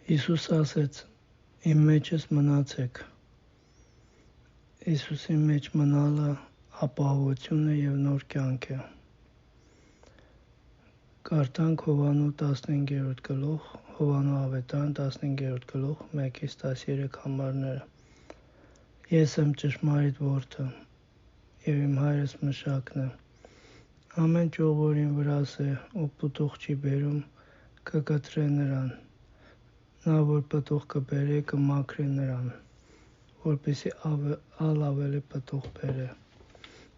Հիսուս ասեց. Իմ մեջս մնացեք։ Հիսուսի մեջ մնալը ապահովություն է և նոր կյանք է։ Կարդանք Հովհաննես 15-րդ գլուխ, Հովհաննես ավետարան 15-րդ գլուխ 1-13 համարները։ Ես եմ ճշմարիտ որդը, և իմ հայրս մշակն է։ Ամեն ճյուղ, որ իմ վրաս է ու պտուղ չի բերում, կկտրե նրան։ Նա, որ պտուղ կբերե, կմաքրե նրան, որպեսզի ավելի պտուղ բերե։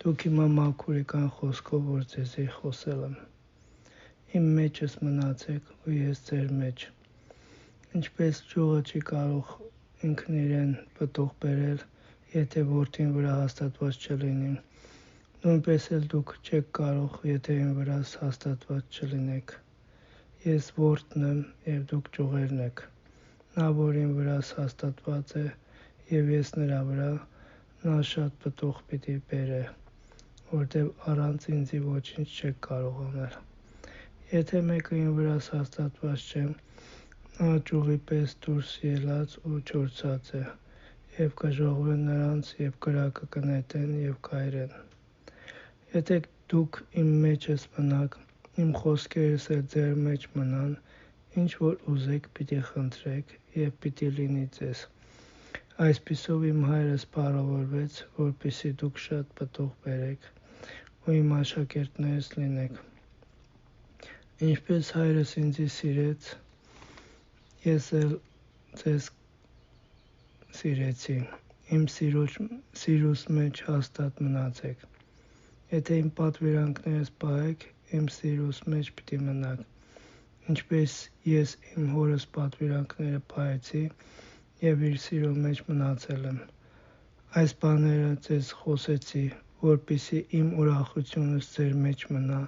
Դուք հիմա մաքուր եք այն խոսքով, որ ձեզի խոսել եմ։ Իմ մեջս մնացեք, ու ես ձեր մեջ։ Ինչպես ճյուղը չի կարող ինքն իրեն պտուղ բերել, եթե որդին վրա հաստատված չլինի, նույնպես էլ դուք չեք կարող, եթե իմ վրա հաստատված չլինեք։ Ես որդն եմ, և դուք ճյուղերն եք։ Նա, որ իմ վրա հաստատված է, և ես նրա վրա, նա շատ պտուղ պիտի բերե, որտև առանց ինձի ոչինչ չեք կարող անել։ Եթե մեկը իմ վրա հաստատված չէ, նա ճյուղի պես դուրս ելած ու չորցած է, և կժողվեն նրանց, և կրակը կնետեն և կայրեն։ Եթե դուք իմ մեջս մնաք, իմ խոսքերս էլ ձեր մեջ մնան, ինչ որ ուզեք պիտի խնդրեք, և պիտի լինի ձեզ։ Այսպիսով իմ հայրս փառավորվեց, որպեսզի դուք շատ պտուղ բերեք ու իմ աշակերտներս լինեք։ Ինչպես հայրս ինձ սիրեց, ես էլ ձեզ սիրեցի։ Իմ սիրուս մեջ հաստատ մնացեք։ Եթե իմ պատվիրանքներս պահեք, իմ սիրուս մեջ պիտի մնաք, ինչպես ես իմ հորս պատվիրանքները պահեցի և իր սիրո մեջ մնացել եմ։ Այս բաները ձեզ խոսեցի, որպեսզի իմ ուրախությունս ձեր մեջ մնա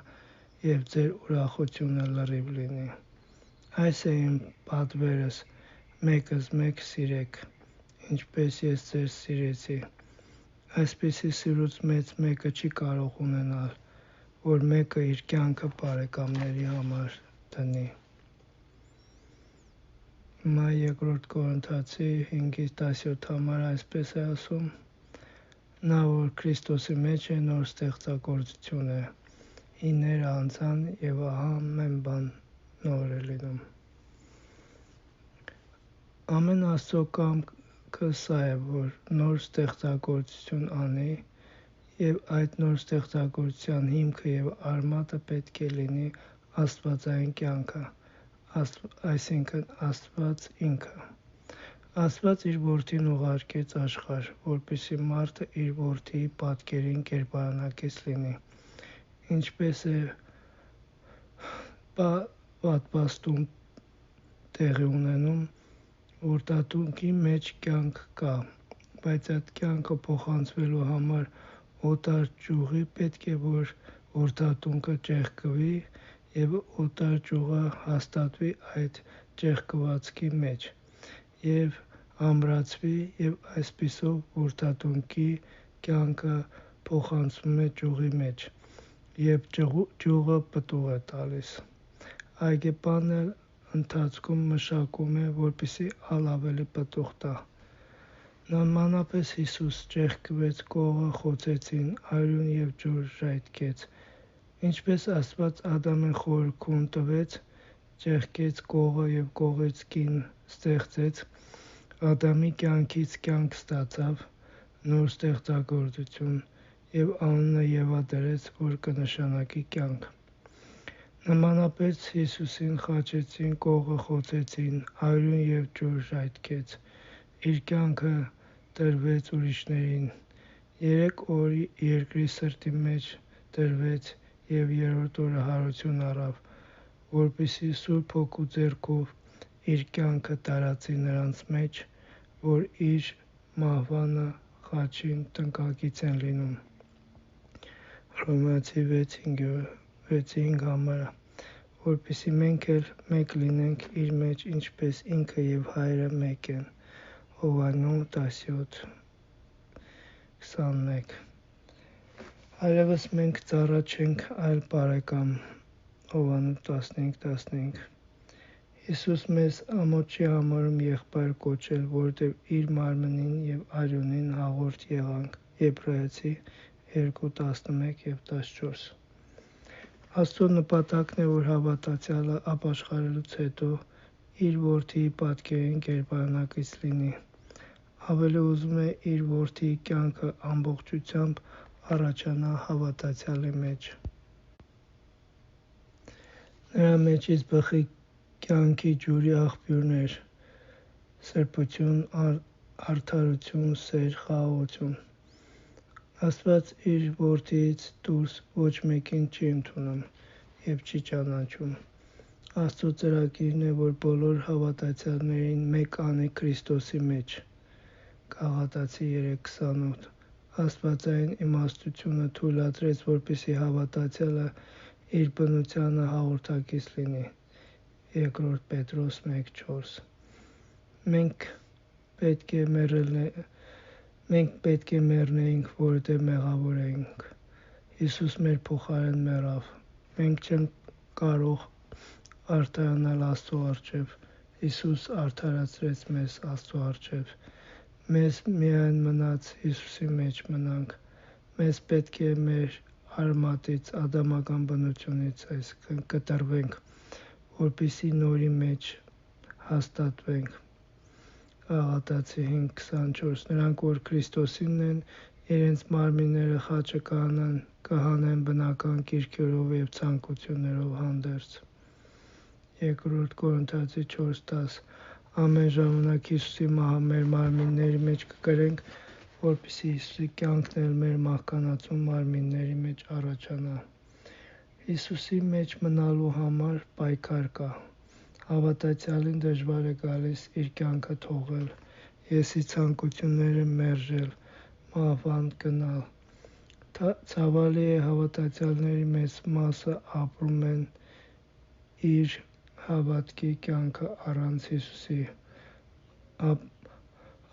և ձեր ուրախությունը լրիվ լինի։ Այս է իմ պատվերս. մեկըզ մեկ սիրեք, ինչպես ես ձեզ սիրեցի։ Այսպիսի սիրուց մեծ մեկը չի կարող ունենալ, որ մեկը իր կյանքը բարեկամների համար դնի։ Հիմա 2 Կորնթացիս 5-17 համարը այսպես է ասում. Նա, որ Քրիստոսի մեջ է, նոր ստեղծագործություն է, հինները անցան, և ահա ամեն բան նոր է լինում։ Ամեն Աստծո կամքը սա է, որ նոր ստեղծագործություն անի, և այդ նոր ստեղծագործության հիմքը և արմատը պետք է լինի աստվածային կյանքը, այսինքն Աստված ինքը։ Աստված իր Որդին ուղարկեց աշխարհ, որպեսզի մարդը իր Որդիի պատկերին կերպարանակից լինի։ Ինչպես է պատմվածքում տեղի ունենում, որդատունկի մեջ կյանք կա, բայց այդ կյանքը փոխանցվելու համար օտար ճյուղի պետք է, որ որդատունկը ճեղքվի, և օտար ճյուղը հաստատվի այդ ճեղքվածքի մեջ, և ամրացվի, և այսպիսով որդատունկի կյանքը փոխանցվում է ճյուղի մեջ, և ճյուղը պտուղ է տալիս։ Այգեպանն էլ ընթացքում մշակում է, որպեսզի ավելի պտուղ տա։ Նմանապես Հիսուս ճեղքվեց, կողը խոցեցին, արյուն և ջուր ժայթքեց։ Ինչպես Աստված Ադամին խորքում տվեց, ճեղքեց կողը և կողից կին ստեղծեց, Ադամի կյանքից կյանք ստացավ, նոր ստեղծագործություն, և անունը Եվա դրեց, որ կնշանակի կյանք։ Նմանապես Հիսուսին խաչեցին, կողը խոցեցին, արյուն և ջուր ժայթքեց, իր կյանքը տրվեց ուրիշներին, 3 օր երկրի սրտի մեջ դրվեց և 3-րդ օրը հարություն առավ, որպեսզի Սուրբ Հոգու ձեռքով իր կյանքը տարածի նրանց մեջ, որ իր մահվանը խաչին տնկագից են լինում։ Հռոմեացիս 6:5 համարը, որպեսզի մենք էլ մեկ լինենք իր մեջ, ինչպես ինքը և հայրը մեկ են։ Հովհաննես 17:21 Այլևս մենք ծառա չենք, այլ բարեկամ։ Հովհաննես 15:15 Հիսուս մեզ ամոթ չի համարում եղբայր կոչել, որովհետև իր մարմնին և արյունին հաղորդ եղանք։ Եբրայեցի 2:11 և 14։ Աստծո նպատակն է, որ հավատացյալը ապաշխարելուց հետո իր որդիի պատկերին կերպարանակից լինի։ Ավելի ուզում է իր որդիի կյանքը ամբողջությամբ առաջանա հավատացյալի մեջ։ Նրա մեջից բխի կյանքի ջուրի աղբյուրներ՝ սրբություն, արդարություն, սեր, խաղաղություն։ Աստված իր որդիից դուրս ոչ մեկին չի ընդունում և չի ճանաչում։ Աստծո ծրագիրն է, որ բոլոր հավատացյալներին մեկ անի Քրիստոսի մեջ։ Գաղատացի 3:28։ Աստվածային իմաստությունը թույլատրեց, որպեսզի հավատացյալը իր բնությանը հաղորդակից լինի։ 2 Պետրոս 1:4։ Մենք պետք է մեռնեինք, որովհետև մեղավոր էինք։ Հիսուս մեր փոխարեն մեռավ։ Մենք չենք կարող արդարանալ Աստծո առջև։ Հիսուս արդարացրեց մեզ Աստծո առջև։ Մեզ միայն մնաց Հիսուսի մեջ մնանք։ Մեզ պետք է մեր արմատից, ադամական բնությունից, այսինքն կտրվենք, որպեսզի նորի մեջ հաստատվենք։ Գաղատացի 5:24։ Նրանք, որ Քրիստոսինն են, իրենց մարմինները խաչը կհանեն բնական կիրքերով և ցանկություններով հանդերձ։ 2 Կորնթացի 4:10։ Ամեն ժամանակ Հիսուսի մահը մեր մարմինների մեջ կկրենք, որպեսզի Հիսուսի կյանքն էլ մեր մահկանացու մարմինների մեջ առաջանա։ Հիսուսի մեջ մնալու համար պայքար կա։ Հավատացյալին դժվար է գալիս իր կյանքը թողել, եսի ցանկությունները մերժել, մահվան գնալ։ Ցավալի է, հավատացյալների մեծ մասը ապրում են իր հավատքի կյանքը առանց Հիսուսի,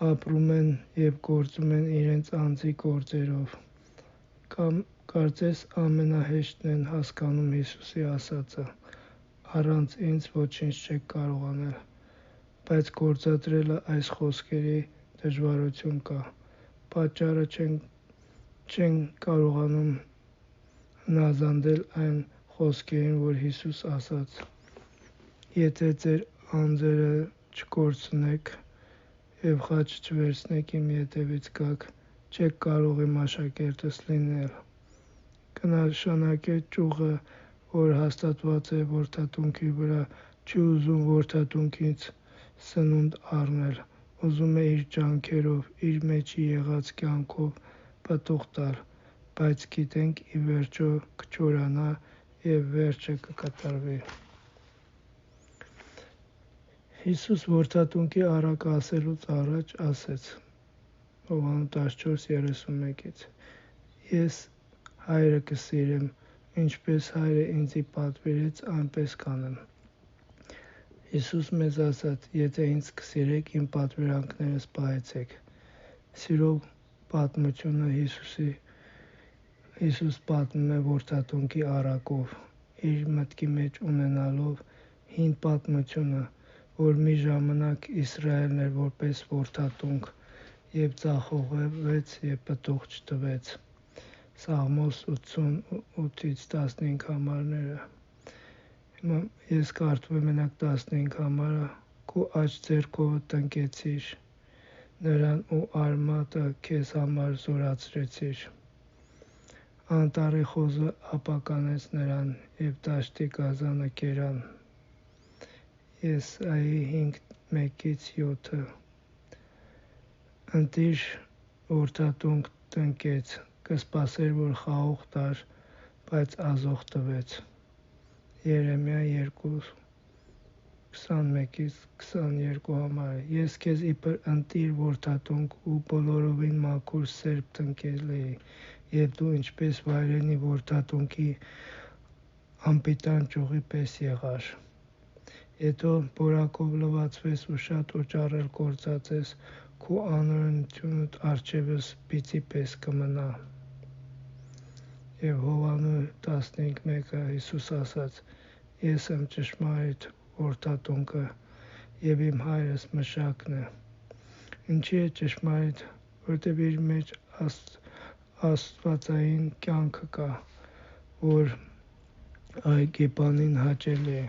ապրում են և գործում են իրենց անձի գործերով։ Կարծես ամենահեշտն են հասկանում Հիսուսի ասածը. «Առանց ինձ ոչինչ չեք կարող անել», բայց գործադրել այս խոսքերի դժվարություն կա։ Պատճառը չեն կարողանում հնազանդել այն խոսքերին, որ Հիսուս ասաց. «Եթե ձեր անձերը չկորցնեք և խաչը չվերցնեք իմ ետևից գաք, չեք կարող իմ աշակերտս լինել»։ Կնշանակե ճյուղը, որ հաստատված է որդատունքի վրա, չի ուզում որդատունքից սնունդ առնել, ուզում է իր ջանքերով, իր մեջի եղած կյանքով պտուղ տալ, բայց գիտենք ի վերջո կչորանա և վերջը կկտրվի։ Հիսուս որդատունքի առակը ասելուց առաջ ասեց Հովհաննես 14:31. «Ես Հայրը կսիրեմ, ինչպես Հայրը ինձ պատվիրեց, այնպես կանեմ»։ Հիսուս մեզ ասաց. «Եթե ինձ կսիրեք, իմ պատվիրանքներս պահեցեք»։ Սիրո պատմությունը Հիսուս պատմում է որդատունքի առակով, իր մտքի մեջ ունենալով հին պատմությունը, որ մի ժամանակ Իսրայելն էր որպես որդատունք և ձախողվեց և պտուղ չտվեց։ Սաղմոս 88:15 համարները։ Հիմա ես կարդում եմ մենակ 15 համարը։ «Քո աջ ձեռքովը տնկեցիր նրան ու արմատը քեզ համար զորացրեցիր»։ Անտառի խոզը ապականեց նրան և դաշտի գազանը կերան։ Եսայի 5:1-7։ Ընտիր որդատունք տնկեց, կսպասեր, որ խաղող տար, բայց ազոխ տվեց։ Երեմիա 2:21-22 համարը։ Ես քեզ իբր ընտիր որդատունք ու բոլորովին մաքուր սերպ տնկել էի, և դու ինչպես վայրենի որդատունքի անպիտան ճյուղի պես եղար։ Հետո որակով լվացվես ու շատ օճառել կործածես, քո անօրենությունդ առջևս բիծի պես կմնա։ Եվ Հովհաննես 15:1 Հիսուս ասաց. «Ես եմ ճշմարիտ որդատունկը և իմ հայրս մշակն է։ Ինչի է ճշմարիտ, որտև իր մեջ աստվածային կյանքը կա, որ այգեպանին հաճելի է։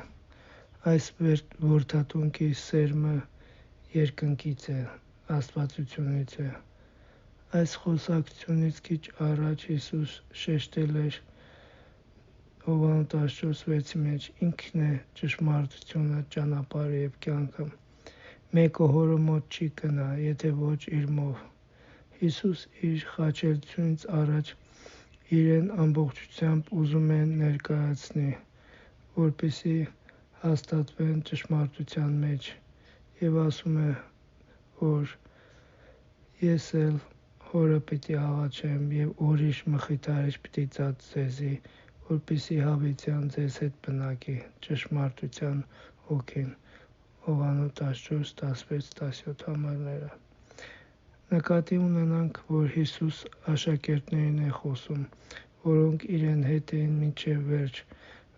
Այս որդատունկի սերմը երկնքից է, աստվածությունից է։ Այս խոսակցությունից քիչ առաջ Հիսուս շեշտել էր Հովհաննես 14:6 մեջ. ինքն է ճշմարտությունը, ճանապարհը և կյանքը։ Մեկը Հորը մոտ չի գնա, եթե ոչ իր մով։ Հիսուս իր խաչելությունից առաջ իրեն ամբողջությամբ ուզում է ներկայացնել, որպեսզի հաստատվեն ճշմարտության մեջ, և ասում է, որ ես էլ Հորը պիտի աղաչեմ և ուրիշ մխիթարիչ պիտի ծած ձեզի, որպեսզի հավիտյան ձեզ հետ բնակի, ճշմարտության հոգին։ Հովհաննես 14:16-17 համարները։ Նկատի ունենանք, որ Հիսուս աշակերտներին է խոսում, որոնք իրեն հետ էին մինչև վերջ,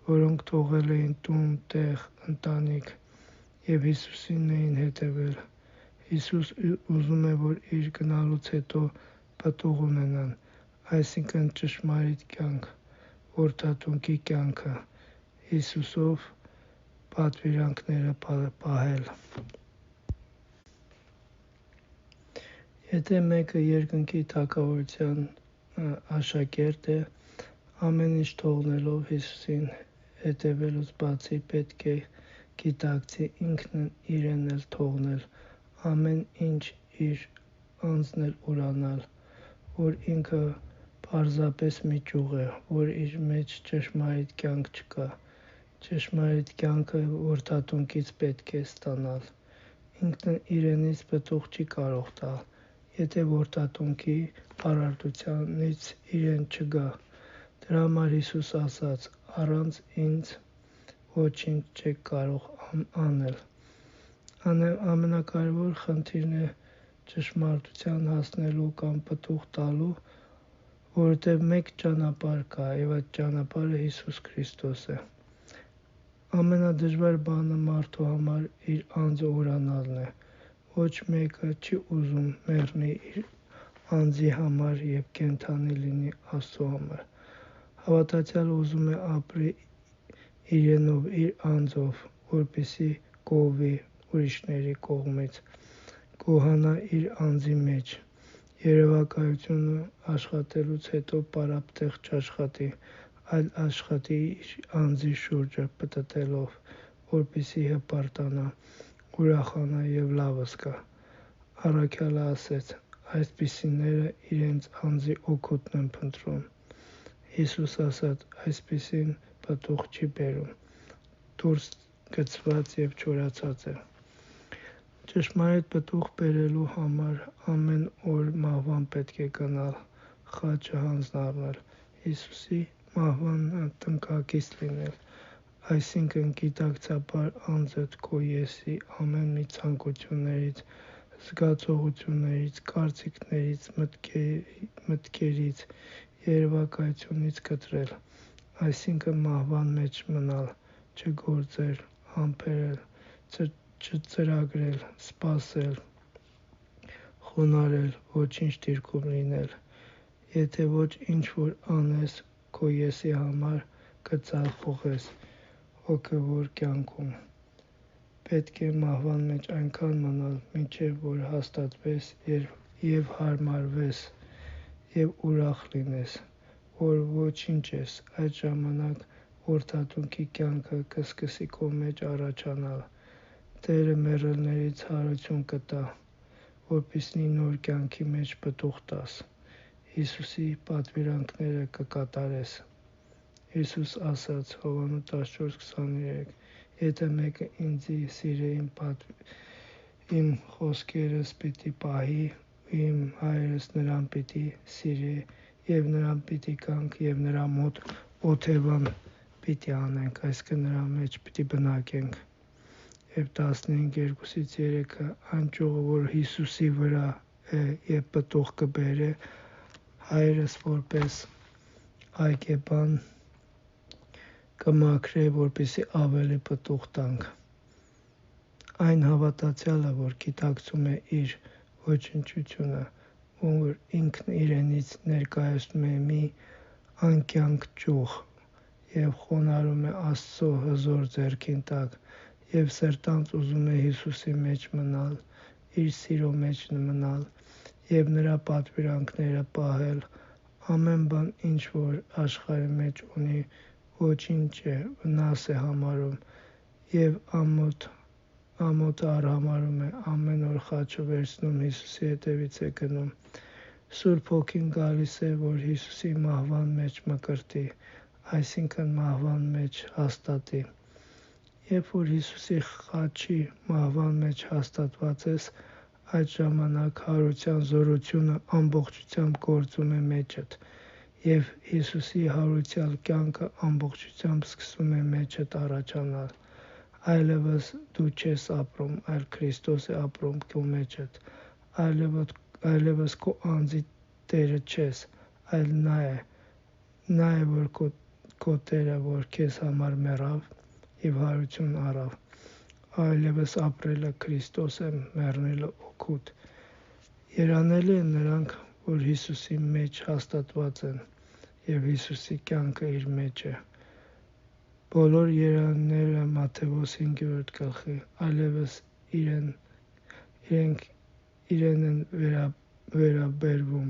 որոնք թողել էին տուն, տեղ, ընտանիք և Հիսուսին էին հետևել։ Հիսուս ուզում է, որ իր գնալուց հետո պտուղ ունենան, այսինքն ճշմարիտ կյանք, որդատունկի կյանքը, Հիսուսով պատվիրանքները պահել։ Եթե մեկը երկնքի թագավորության աշակերտ է, ամեն ինչ թողնելով Հիսուսին հետևելուց բացի պետք է գիտակցի ինքն իրեն էլ թողնել, ամեն ինչ իր անձն էլ ուրանալ, որ ինքը պարզապես մի ճյուղ է, որ իր մեջ ճշմարիտ կյանք չկա։ Ճշմարիտ կյանքը որդատունկից պետք է ստանալ։ Ինքն իրենից պտուղ չի կարող տալ, եթե որդատունկի արարածությունից իրեն չգա։ Դրա համար Հիսուս ասաց. «Առանց ինձ ոչինչ չեք կարող անել»։ Ամենակարևոր խնդիրն է ճշմարտության հասնելու կամ պտուղ տալու, որովհետև մեկ ճանապարհ կա, և այդ ճանապարհը Հիսուս Քրիստոս է։ Ամենադժվար բանը մարդու համար իր անձը ուրանալն է։ Ոչ մեկը չի ուզում մեռնի իր անձի համար և կենդանի լինի Աստծո համար։ Հավատացյալը ուզում է ապրել իրենով, իր անձով, որպեսզի գոհվի ուրիշների կողմից, գոհանա իր անձի մեջ, երևակայությունը աշխատելուց հետո պարապտեղ չաշխատի, այլ աշխատի իր անձի շուրջը պտտելով, որպեսզի հպարտանա, ուրախանա և լավը զգա։ Առաքյալը ասեց. «Այսպիսիները իրենց անձի օգուտն են փնտրում»։ Հիսուս ասաց. «Այսպիսին պտուղ չի բերում, դուրս գցված և չորացած է»։ Ճշմարիտ պտուղ բերելու համար ամեն օր մահվան պետք է գնալ, խաչը հանձն առնել, Հիսուսի մահվան տնկակից լինել, այսինքն գիտակցաբար անձդ քո ես-ի ամեն մի ցանկություններից, զգացողություններից, կարծիքներից, մտքերից, երևակայությունից կտրել, այսինքն մահվան մեջ մնալ, չգործել, համբերել, չծրագրել, սպասել, խոնարհել, ոչինչ դիրքում լինել։ Եթե ոչ ինչ-որ անես քո ես-ի համար, կձախողես հոգևոր կյանքում։ Պետք է մահվան մեջ այնքան մնալ, մինչև որ հաստատվես և հարմարվես և ուրախ լինես, որ ոչինչ ես, այդ ժամանակ որդատունկի կյանքը կսկսի քո մեջ առաջանալ։ Տերը մեռելներից հարություն կտա, որպեսզի նոր կյանքի մեջ պտուղ տաս, Հիսուսի պատվիրանքները կկատարես։ Հիսուս ասաց. Հովհաննես 14:23. «Եթե մեկը ինձ սիրի, իմ խոսքերս պիտի պահի, ու իմ Հայրս նրան պիտի սիրի, և նրան պիտի գանք, և նրա մոտ օթևան պիտի անենք», այսինքն նրա մեջ պիտի բնակենք։ Եվ 15:2-3. «Այն ճյուղը, որ Հիսուսի վրա է և պտուղ կբերե, Հայրս որպես այգեպան կմաքրե, որպեսզի ավելի պտուղ տանք»։ Այն հավատացյալը, որ գիտակցում է իր ոչնչությունը, որ ինքն իրենից ներկայացնում է մի անկյանք ճյուղ և խոնարհում է Աստծո հզոր ձեռքին տակ և սրտանց ուզում է Հիսուսի մեջ մնալ, իր սիրո մեջ մնալ և նրա պատվիրանքները պահել, ամեն բան, ինչ որ աշխարհի մեջ ունի, ոչինչ է, վնաս է համարում և ամոթ արհամարհում է, ամեն օր խաչը վերցնում Հիսուսի հետևից է գնում, Սուրբ Հոգին գալիս է, որ Հիսուսի մահվան մեջ մկրտի, այսինքն մահվան մեջ հաստատի։ Երբ որ Հիսուսի խաչի մահվան մեջ հաստատված ես, այդ ժամանակ հարության զորությունը ամբողջությամբ գործում է մեջդ և Հիսուսի հարությալ կյանքը ամբողջությամբ սկսում է մեջդ առաջանալ։ Այլևս դու չես ապրում, այլ Քրիստոս է ապրում քո մեջդ, այլևս քո անձի տերը չես, այլ նա է, որ քո Տերը, որ քեզ համար մեռավ և հարություն առավ, այլևս ապրելը Քրիստոս է, մեռնելը օգուտ։ Երանելի են նրանք, որ Հիսուսի մեջ հաստատված են և Հիսուսի կյանքը իր մեջ է։ Բոլոր երանները Մատթեոս 5-րդ գլխի, այլևս իրենք իրեն են վերաբերվում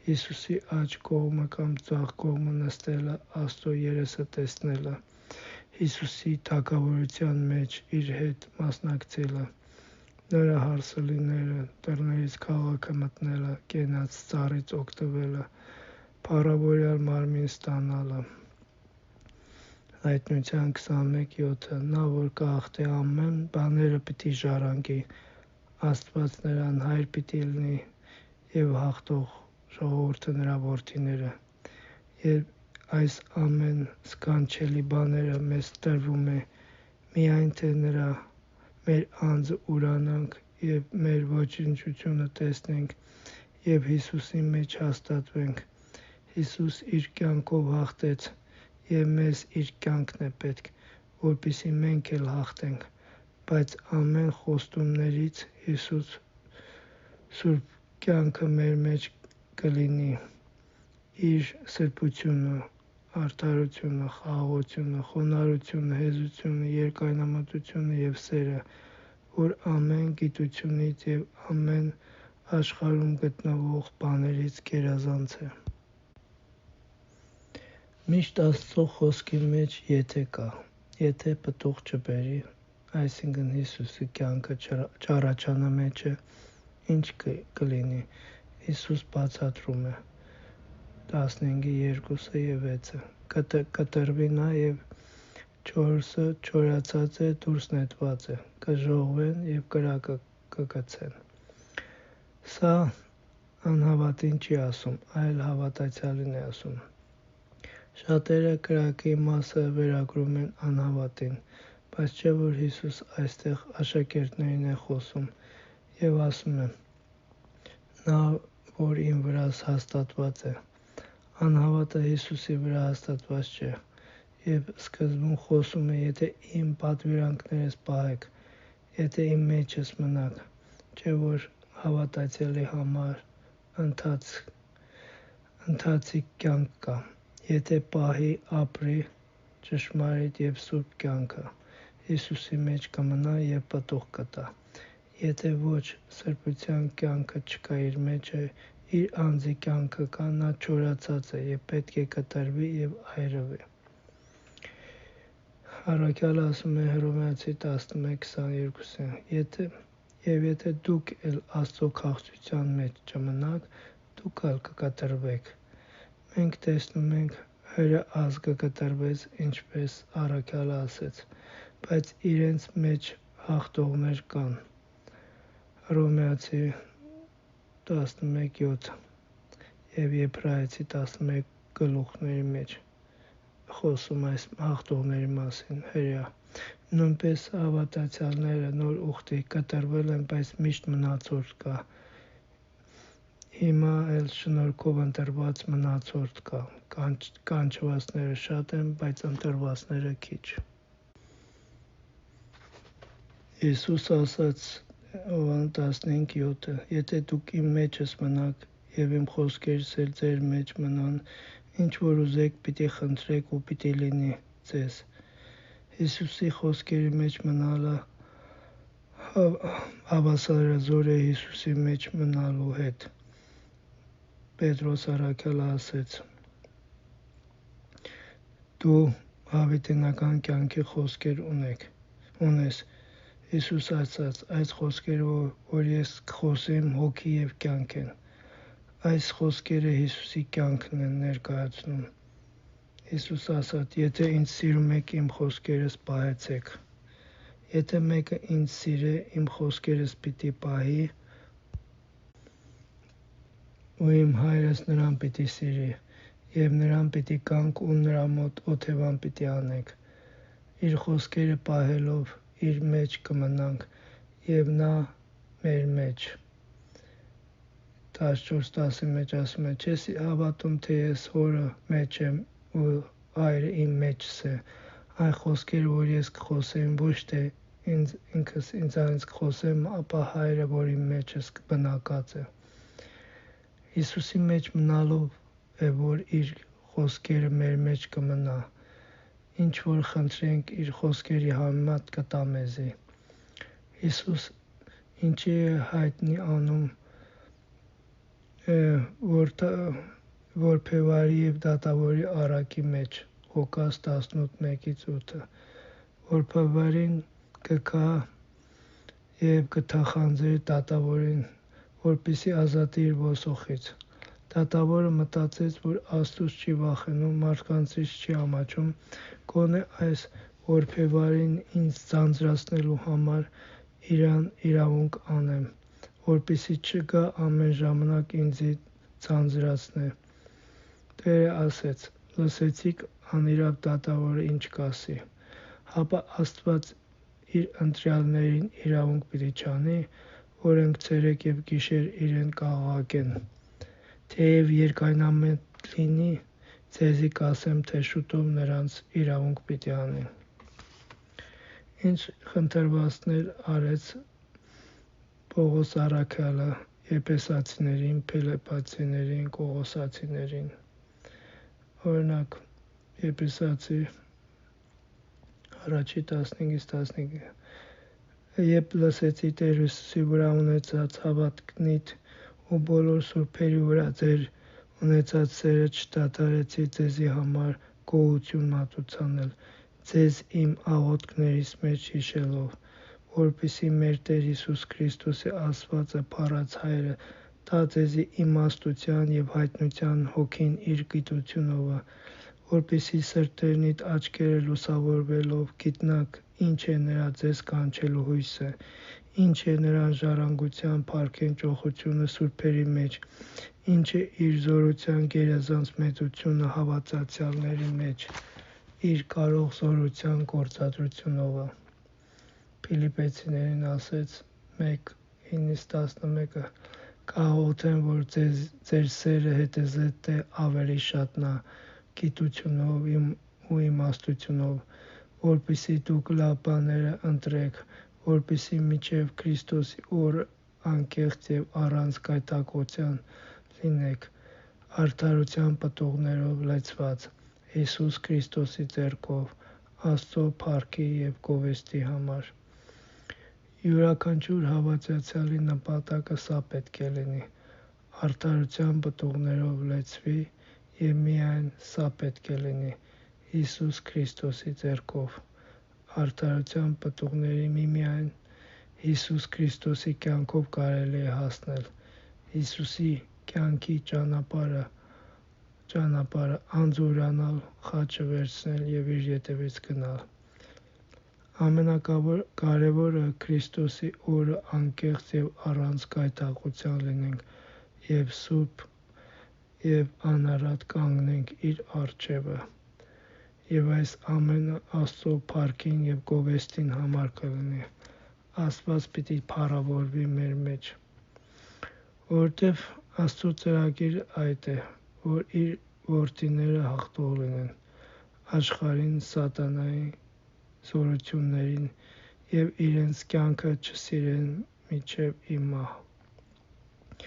Հիսուսի աջ կողմը կամ ձախ կողմը նստելը, Աստծո երեսը տեսնելը, Հիսուսի թագավորության մեջ իր հետ մասնակցելը, նրա հարսը լինելը, դռներից քաղաքը մտնելը, կենաց ծառից օգտվելը, փառավորյալ մարմին ստանալը։ Հայտնության 21:7 Նա որ կհաղթի ամեն բաները պիտի ժառանգի, Աստված նրան հայր պիտի լինի և հաղթող ժողովուրդը նրա որդիները։ Երբ այս ամեն սքանչելի բաները մեզ տրվում է, միայն թե մեր անձը ուրանանք և մեր ոչնչությունը տեսնենք և Հիսուսի մեջ հաստատվենք։ Հիսուս իր կյանքով հաղթեց և մեզ իր կյանքն է պետք, որպեսզի մենք էլ հաղթենք, բայց ամեն խոստումներից Հիսուս սուրբ կյանքը մեր մեջ կլինի, իր սրբությունը, արդարությունը, խաղաղությունը, խոնարհությունը, հեզությունը, երկայնամտությունը և սերը, որ ամեն գիտությունից և ամեն աշխարհում գտնվող բաներից գերազանց է։ Միշտ Աստծո խոսքի մեջ եթե կա, եթե պտուղ չբերի, այսինքն Հիսուսի կյանքը չառաջանա մեջը, ինչ կլինի։ Հիսուս բացատրում է 15:2-6 կտրվի նա և չորսը չորացած է, դուրս նետված է, կժողվեն և կրակը կգցեն։ Սա անհավատին չի ասում, այլ հավատացյալին է ասում։ Շատերը կրակի մասը վերագրում են անհավատին, բայց չէ որ Հիսուս այստեղ աշակերտներին է խոսում և ասում է. նա որ իմ վրա հաստատված է, անհավատը Հիսուսի վրա հաստատված չէ, և սկզբում խոսում է եթե իմ պատվիրանքներս պահեք, եթե իմ մեջս մնաք, չէ որ հավատացյալի համար ընթացիկ կյանք կա, եթե պահի, ապրի ճշմարիտ և սուրբ կյանքը, Հիսուսի մեջ կմնա և պտուղ կտա, եթե ոչ, սրբության կյանքը չկա իր մեջ, իր անձի կյանքը կա, նա չորացած է և պետք է կտրվի և այրվի։ Առաքյալը ասում է Հռոմեացիս 11:22 և եթե դուք էլ Աստծո քաղցրության մեջ չմնաք, դուք էլ կկտրվեք։ Մենք տեսնում ենք Հրե ազգը կտրվեց, ինչպես առաքյալը ասեց, բայց իրենց մեջ հաղթողներ կան։ Հռոմեացիս 11:7 և Եբրայեցիս 11 գլուխների մեջ խոսում այս հաղթողների մասին հրեա։ Նույնպես հավատացյալները նոր ուխտի կտրվել են, բայց միշտ մնացորդ կա։ Հիմա էլ շնորհքով ընտրված մնացորդ կա։ Կանչվածները շատ են, բայց ընտրվածները քիչ։ Հիսուս ասաց Հովհաննես 15:7 Եթե դուք իմ մեջս մնաք և իմ խոսքերս էլ ձեր մեջ մնան, ինչ որ ուզեք պիտի խնդրեք ու պիտի լինի ձեզ։ Հիսուսի խոսքերի մեջ մնալը հավասարազոր է Հիսուսի մեջ մնալու հետ։ Պետրոս առաքյալը ասեց. Դու հավիտենական կյանքի խոսքեր ունես։ Հիսուս ասաց. այս խոսքերը, որ ես կխոսեմ, հոգի և կյանք են։ Այս խոսքերը Հիսուսի կյանքն են ներկայացնում։ Հիսուս ասաց. եթե ինձ սիրում եք, իմ խոսքերս պահեցեք։ Եթե մեկը ինձ սիրե, իմ խոսքերս պիտի պահի, ու իմ Հայրս նրան պիտի սիրի, և նրան պիտի գանք ու նրա մոտ օթևան պիտի անենք։ Իր խոսքերը պահելով իր մեջ կմնանք, և նա մեր մեջ։ 14:10 մեջ ասում է. չես հավատում, թե ես հորը մեջ եմ ու Հայրը իմ մեջս է։ Այն խոսքերը, որ ես կխոսեմ, ոչ թե ինքս ինձանից կխոսեմ, ապա Հայրը, որ իմ մեջս բնակած է։ Հիսուսի մեջ մնալով է, որ իր խոսքերը մեր մեջ կմնա։ Ինչ որ խնդրենք, իր խոսքերի համեմատ կտա մեզի։ Հիսուս ինչի է հայտնի անում որբևարի և դատավորի առակի մեջ, Ղուկաս 18:1-8 Որբևարին կգա և կթախանձեր դատավորին, որպեսզի ազատի իր ոսոխից։ Դատավորը մտածեց, որ Աստծուց չի վախենում, մարդկանցից չի ամաչում, գոնե այս որբևարին ինձ ձանձրացնելու համար իրան իրավունք անեմ, որպեսզի չգա ամեն ժամանակ ինձ ձանձրացնե։ Տերը ասեց. լսեցիք անիրավ դատավորը ինչ կասի։ Հապա Աստված իր ընտրյալներին իրավունք պիտի չանի, որոնք ցերեկ և գիշեր իրեն կաղաղակեն։ Թեև երկայնամետ լինի, ձեզի կասեմ, թե շուտով նրանց իրավունք պիտիանի։ Ինչ խնդրվածքներ արեց Պողոս առաքյալը եփեսացիներին, փիլիպպացիներին, կողոսացիներին։ Օրինակ, Եփեսացի 1:15-15 Երբ լսեցի Տեր Հիսուսի վրա ունեցած հավատքիդ ու բոլոր սուրբերի վրա ձեր ունեցած սերը, չդադարեցի ձեզի համար գոհություն մատուցանել, ձեզ իմ աղոթքներիս մեջ հիշելով, որպեսզի մեր Տեր Հիսուս Քրիստոսի ասվածը փառած Հայրը տա ձեզի իմաստության և հայտնության հոգին իր գիտությունով, որպեսզի սրտերնիդ աչքերը լուսավորվելով գիտնաք ինչ է նրա ձեզ կանչելու հույսը, ինչ է նրա ժառանգության փառքեն ճոխությունը սուրբերի մեջ, ինչ է իր զորության գերազանց մեծությունը հավատացյալների մեջ, իր կարող զորության գործադրությունով։ Փիլիպպեցիներին ասեց 1:9-11 Կաղոթեմ, որ ձեր սերը հետզհետե ավելի շատնա գիտությունով ու իմաստությունով, որպեսզի դուք լավ բաները ընտրեք, որպեսզի մինչև Քրիստոսի օրը անկեղծ և առանց գայթակղության լինեք, արդարության պտուղներով լեցված, Հիսուս Քրիստոսի ձեռքով, Աստծո փառքի և գովեստի համար։ Յուրաքանչյուր հավատացյալի նպատակը սա պետք է լինի. արդարության պտուղներով լեցվի և միայն սա պետք է լինի Հիսուս Քրիստոսի ձեռքով։ Արդարության պտուղների միմիայն Հիսուս Քրիստոսի կյանքով կարելի է հասնել։ Հիսուսի կյանքի ճանապարհը անձուրանալ, խաչը վերցնել և իր ետևից գնալ։ Ամենակարևորը Քրիստոսի օրը անկեղծ և առանց գայթակղության լինենք և սուրբ և անարատ կանգնենք իր առջևը։ Եվ այս ամենը Աստծո փառքին և գովեստին համար կլինի։ Աստված պիտի փառավորվի մեր մեջ։ Որովհետև Աստծո ծրագիրը այդ է, որ իր որդիները հաղթող լինեն աշխարհին, սատանայի զորություններին եւ իրենց կյանքը չսիրեն մինչև իմ մահ։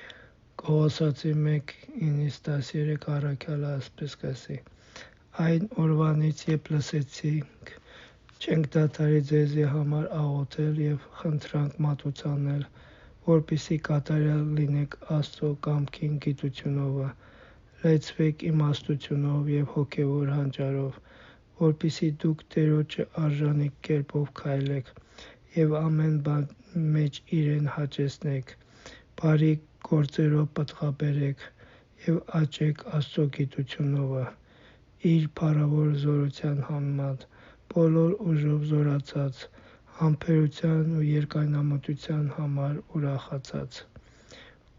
Կողոսացի 1:9-13 առաքյալը ասպես կասի. Այն օրվանից, երբ լսեցինք, չենք դադարի ձեզի համար աղոթել եւ խնդրանք մատուցանել, որպեսզի կատարյալ լինեք Աստծո կամքին գիտությունովը, լեցվեք իմաստությունով եւ հոգեվոր հանճարով, որպեսզի դուք Տերոջը արժանիք կերպով քայլեք եւ ամեն բան մեջ իրեն հաճեցնեք, բարի գործերով պտղաբերեք եւ աճեք Աստծո գիտությունովը, իր փառավոր զորության համեմատ, բոլոր ուժով զորացած, համբերության ու երկայնամտության համար ուրախացած,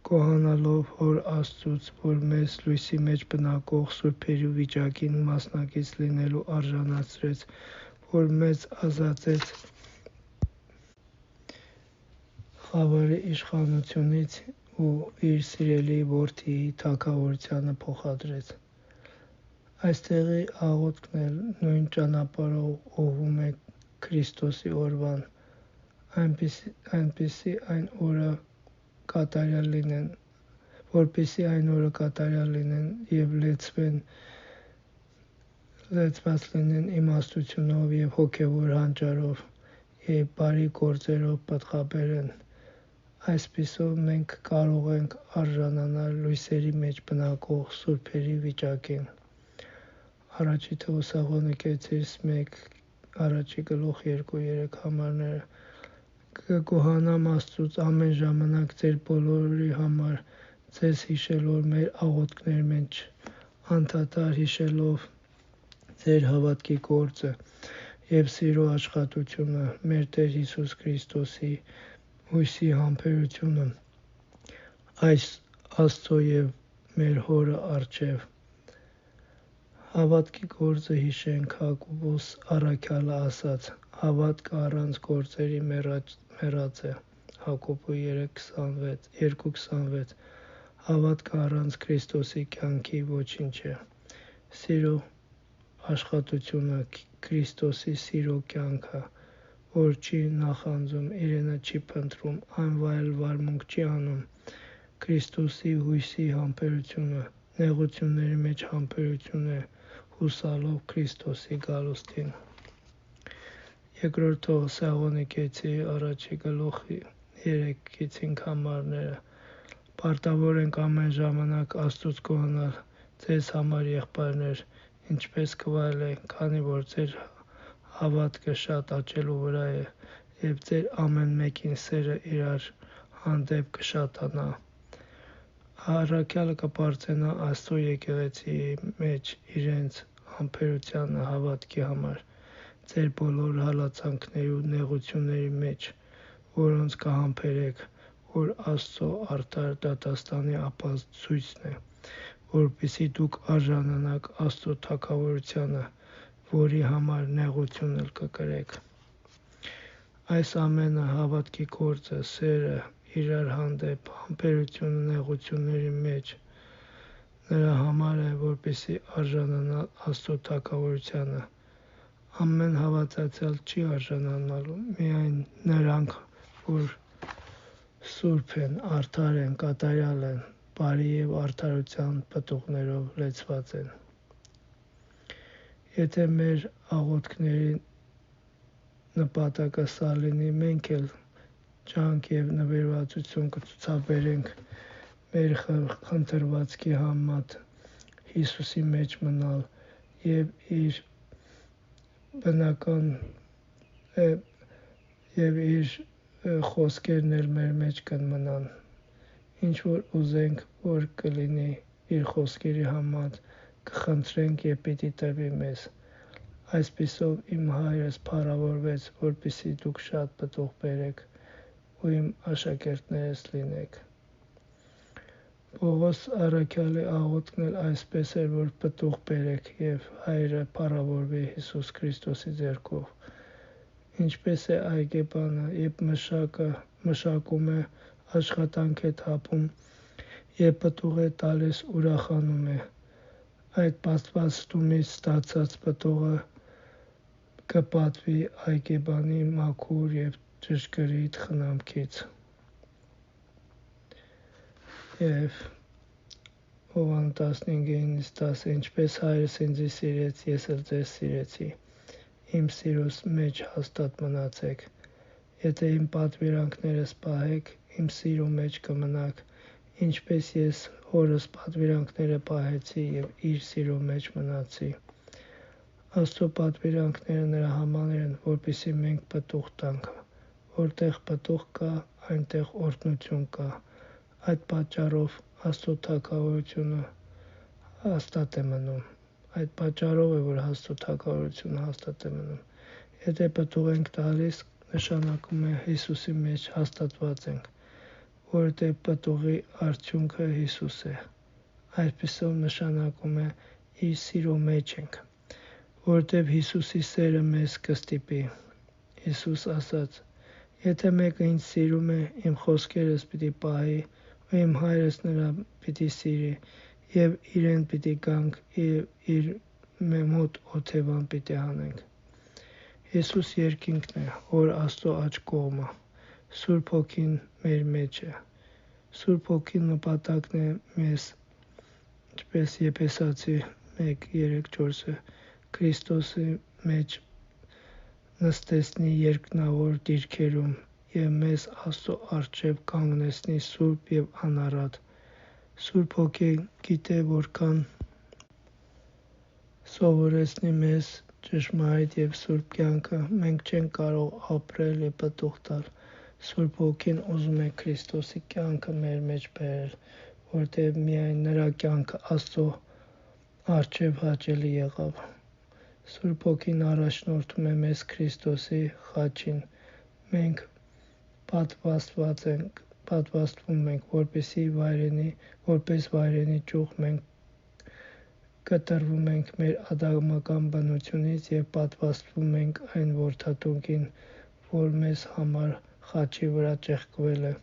գոհանալով Հոր Աստծուց, որ մեզ լույսի մեջ բնակող սուրբերի վիճակին մասնակից լինելու արժանացրեց, որ մեզ ազատեց խավարի իշխանությունից ու իր սիրելի որդիի թագավորությանը փոխադրեց։ Այստեղի աղոթքն էլ նույն ճանապարհով ուղղվում է Քրիստոսի օրվան, որպեսզի այն օրը կատարյալ լինեն եւ լեցված լինեն իմաստությունով եւ հոգեվոր հանճարով եւ բարի գործերով պտղաբերեն։ Այսպիսով մենք կարող ենք արժանանալ լույսերի մեջ բնակող սուրբերի վիճակին։ Առաջի Թեսաղոնիկեցիս 1:1-2-3 համարները կգոհանամ Աստծուց ամեն ժամանակ ձեր բոլորի համար, ձեզ հիշելով մեր աղոթքների մեջ, անդադար հիշելով ձեր հավատքի գործը եւ սիրո աշխատությունը, մեր Տեր Հիսուս Քրիստոսի հույսի համբերությունը, այս Աստծո եւ մեր Հորը առջև։ Հավատքի գործը հիշենք Հակոբոս առաքյալը ասաց. հավատքը առանց գործերի մեռած է։ Հակոբոս 2:26 Հավատքը առանց Քրիստոսի կյանքի ոչինչ է։ Սիրո աշխատությունը Քրիստոսի սիրո կյանքը, որ չի նախանձում, իրենը չի փնտրում, այն վայել վարմունք չի անում, Քրիստոսի հույսի համբերությունը, նեղությունների մեջ համբերություն է, հուսալով Քրիստոսի գալուստին։ Երկրորդ Թեսաղոնիկեցի 1:3-5 համարները Պարտավոր ենք ամեն ժամանակ Աստծուց գոհանալ, ձեզ համար եղբայրներ, ինչպես կվայելե, քանի որ ձեր հավատքը շատ աճելու վրա է եւ ձեր ամեն մեկին սերը իրար հանդեպ կշատանա։ Առաքյալը կպարծենա Աստծո եկեղեցիի մեջ իրենց համբերությանը հավատքի համար, ձեր բոլոր հալածանքների ու նեղությունների մեջ, որոնց կհամբերեք, որ Աստծո արդար դատաստանի ապացույցն է, որպեսզի դուք արժանանաք Աստծո թագավորությանը, որի համար նեղություն էլ կկրեք։ Այս ամենը հավատքի գործը, սերը իրար հանդեպ, համբերությունը նեղությունների մեջ նրա համար է, որպեսզի արժանանալ Աստծո թագավորությանը։ Ամեն հավատացյալ չի արժանանալու, միայն նրանք, որ սուրբ են, արդար են, կատարյալ են, բարի եւ արդարության պտուղներով լեցված են։ Եթե մեր աղոթքների նպատակը սա լինի, մենք էլ ջանք եւ նվիրվածություն կցուցաբերենք մեր խնդրվածքի համեմատ Հիսուսի մեջ մնալ եւ իր բնական եւ իր խոսքերն էլ մեր մեջ կմնան։ Ինչ որ ուզենք, որ կլինի իր խոսքերի համեմատ, կխնդրենք եւ պիտի տրվի մեզ։ Այսպիսով իմ Հայրս փառավորվեց, որպեսզի դուք շատ պտուղ բերեք ու իմ աշակերտներս լինեք։ Պողոս առաքյալի աղոթքն էլ այսպես էր, որ պտուղ բերեք եւ Հայրը փառավորվի Հիսուս Քրիստոսի ձեռքով։ Ինչպես է այգեպանը, երբ մշակում է, աշխատանք է թափում, երբ պտուղ է տալիս, ուրախանում է։ Այդ պատվաստումից ստացած պտուղը կպատվի այգեբանի մաքուր և ճշգրիտ խնամքից։ Եվ Հովհաննես 15:10 Ինչպես Հայրս ինձ սիրեց, ես էլ ձեզ սիրեցի, իմ սիրուս մեջ հաստատ մնացեք, եթե իմ պատվիրանքներս պահեք, իմ սիրո մեջ կմնաք, ինչպես ես Հորս պատվիրանքները պահեցի և իր սիրո մեջ մնացի։ Աստծո պատվիրանքները նրա համար են, որպեսզի մենք պտուղ տանք, որտեղ պտուղ կա, այնտեղ օրհնություն կա, այդ պատճառով Աստծո թագավորությունը հաստատ է մնում։ Այդ պատճառով է, որ Աստծո թագավորությունը հաստատ է մնում։ Եթե պտուղ ենք տալիս, նշանակում է Հիսուսի մեջ հաստատված ենք, որովհետև պտուղի արդյունքը Հիսուս է։ Այսպիսով նշանակում է իր սիրո մեջ ենք, որովհետև Հիսուսի սերը մեզ կստիպի։ Հիսուս ասաց. Եթե մեկը ինձ սիրում է, իմ խոսքերս պիտի պահի, ու իմ Հայրս նրան պիտի սիրի, և իրեն պիտի գանք և իր մոտ օթևան պիտի հանենք։ Հիսուս երկինքն է, որ Աստծո աջ կողմը, Սուրբ Հոգին մեր մեջ է։ Սուրբ Հոգի նպատակն է մեզ, ինչպես Եփեսացի 1:3-4 Քրիստոսի մեջ նստեցնի երկնավոր դիրքերում և մեզ Աստծո առջև կանգնեցնի սուրբ և անառատ։ Սուրբ Հոգին գիտե որքան սովորեցնի մեզ ճշմարիտ և սուրբ կյանքը, մենք չենք կարող ապրել և պտուղ տալ։ Սուրբ Հոգին ուզում է Քրիստոսի կյանքը մեր մեջ բերել, որովհետև միայն նրա կյանքը Աստծո առջև հաճելի եղավ։ Սուրբ Հոգին առաջնորդում է մեզ Քրիստոսի խաչին։ Մենք պատվաստվում ենք, որպես վայրենի ճյուղ մենք կտրվում ենք մեր ադամական բնությունից և պատվաստվում ենք այն որդաթունգին, որ մեզ համար խաչի վրա ճեղքվել է։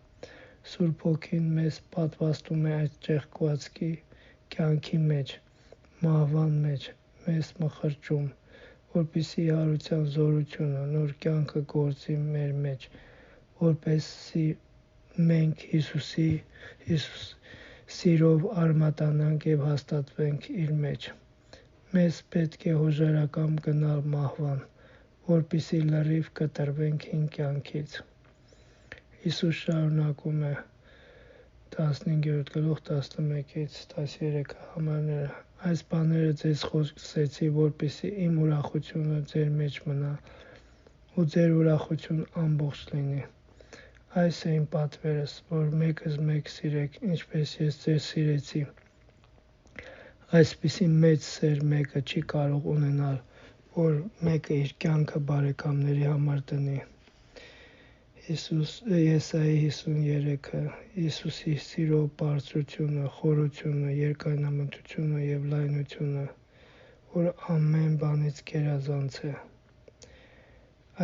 Սուրբ Հոգին մեզ պատվաստում է այդ ճեղքվածքի կյանքի մեջ, մահվան մեջ, մեզ մխրճում, որպեսզի հարության զորությունը, նոր կյանքը գործի մեր մեջ, որպեսզի մենք Հիսուսի սիրով արմատանանք և հաստատվենք իր մեջ։ Մեզ պետք է հոժարակամ գնալ մահվան, որպեսզի լրիվ կտրվենք հին կյանքից։ Հիսուս շարունակում է 15:11-13 համարները. Այս բաները ձեզ խոսեցի, որպեսզի իմ ուրախությունը ձեր մեջ մնա, ու ձեր ուրախությունն ամբողջ լինի։ Այս է իմ պատվերս, որ մեկըզմեկ սիրեք, ինչպես ես ձեզ սիրեցի։ Այսպիսի մեծ սեր մեկը չի կարող ունենալ, որ մեկը իր կյանքը բարեկամների համար դնի։ Եսայի 53-ը Հիսուսի սիրո բարձրությունը, խորությունը, երկայնամտությունը և լայնությունը, որ ամեն բանից գերազանց է։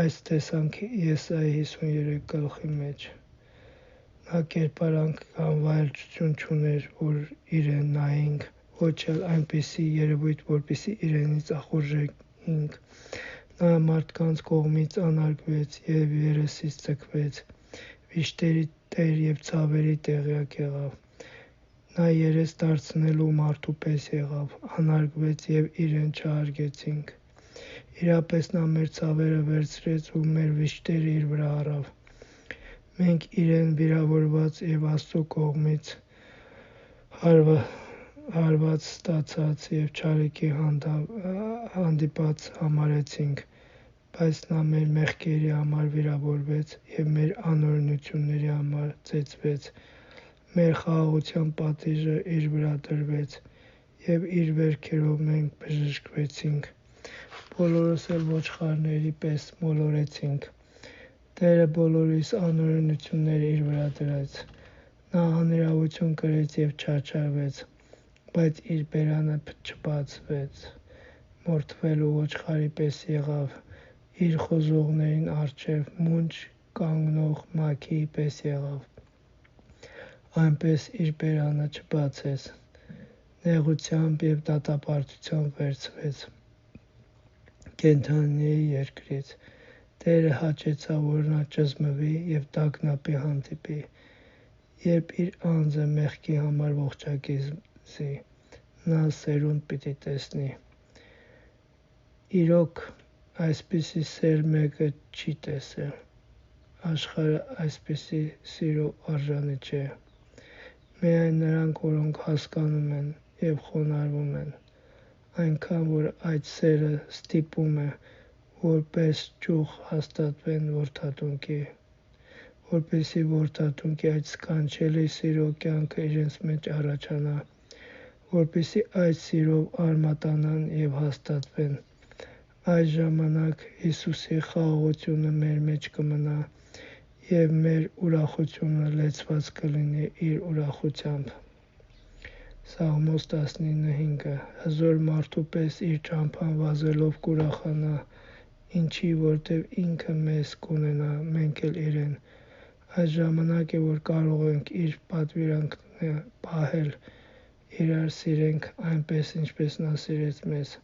Այս տեսանք Եսայի 53 մեջ։ Նա կերպարանք կամ վայելչություն չուներ, որ իրեն նայեինք, ոչ էլ այնպիսի երևույթ, որպեսզի իրենից ախորժեինք։ Նա մարդկանց կողմից անարգվեց և երեսից ձգվեց, վիշտերի տեր և ցավերի տեղյակ եղավ։ Նա երես դարձնելու մարդու պես եղավ, անարգվեց և իրեն չհարգեցինք։ Իրապես նա մեր ցավերը վերցրեց ու մեր վիշտերը իր վրա առավ։ Մենք իրեն վիրավորված և Աստծո կողմից հարված ստացած և չարիքի հանդիպած համարեցինք, բայց նա մեր մեղքերի համար վիրավորվեց և մեր անօրենությունների համար ծեծվեց, մեր խաղաղության պատիժը իր վրա դրվեց, և իր վերքերով մենք բժշկվեցինք։ Բոլորս էլ ոչխարների պես մոլորեցինք, Տերը բոլորիս անօրենությունները իր վրա դրեց։ Նա անիրավություն կրեց և չարչարվեց, բայց իր բերանը չբացվեց, մորթվելու ոչխարի պես եղավ, իր խոզողներին առջև մունջ կանգնող մագիի պես եղավ, այնպես իր բերանը չբացեց, նեղությամբ և դատապարտությամբ վերցվեց, կենդանիների երկրից։ Տերը հաճեցավ, որ նա ճզմվի և տագնապի հանդիպի, երբ իր անձը մեղքի համար ողջակիզի, նա սերունդ պիտի տեսնի։ Իրոք, այսպիսի սեր մեկը չի տեսել, աշխարհը այսպիսի սիրո արժանի չէ։ Միայն նրանք, որոնք հասկանում են և խոնարհվում են, այնքան, որ այդ սերը ստիպում է, որպես ճյուղ հաստատվեն որդատունկի, որպեսզի որդատունկի այդ սքանչելի սիրո կյանքը իրենց մեջ առաջանա, որպեսզի այդ սիրով արմատանան և հաստատվեն։ Այս ժամանակ Հիսուսի խաղաղությունը մեր մեջ կմնա, և մեր ուրախությունը լեցված կլինի իր ուրախությամբ։ Սաղմոս 19:5 Հզոր մարդու պես իր ճամփան վազելով կուրախանա, ինչի որտև ինքը մեզ կունենա, մենք էլ իրեն։ Այս ժամանակ է, որ կարող ենք իր պատվիրանքները պահել, իրար սիրենք այնպես, ինչպես նա սիրեց մեզ։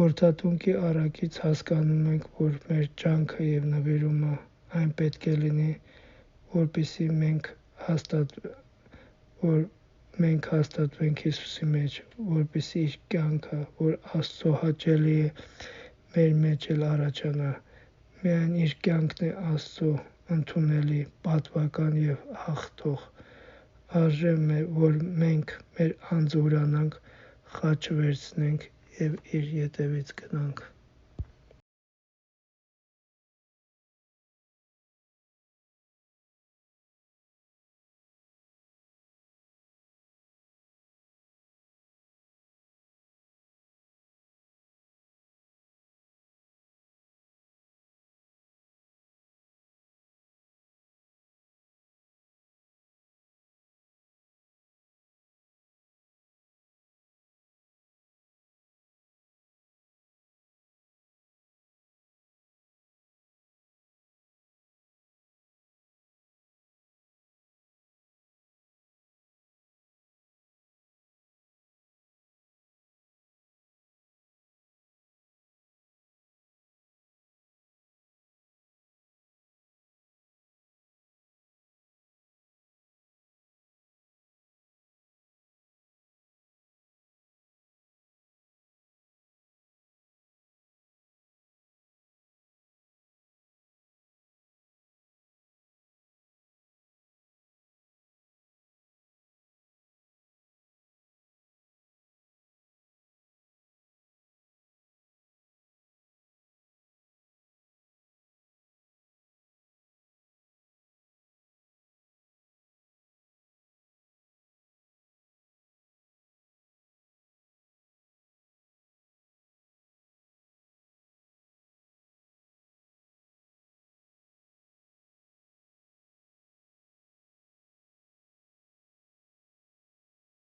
Որդատունկի առակից հասկանում ենք, որ մեր ջանքը և նվիրումը այն պետք է լինի, որպեսզի մենք հաստատվենք Հիսուսի մեջ, որպեսզի իր կյանքը, որ Աստծո հաճելի է, մեր մեջ էլ առաջանա։ Միայն իր կյանքն է Աստծո ընդունելի, պատվական և հաղթող։ Արժե որ մենք մեր անձը ուրանանք, խաչը վերցնենք և իր ետևից գնանք։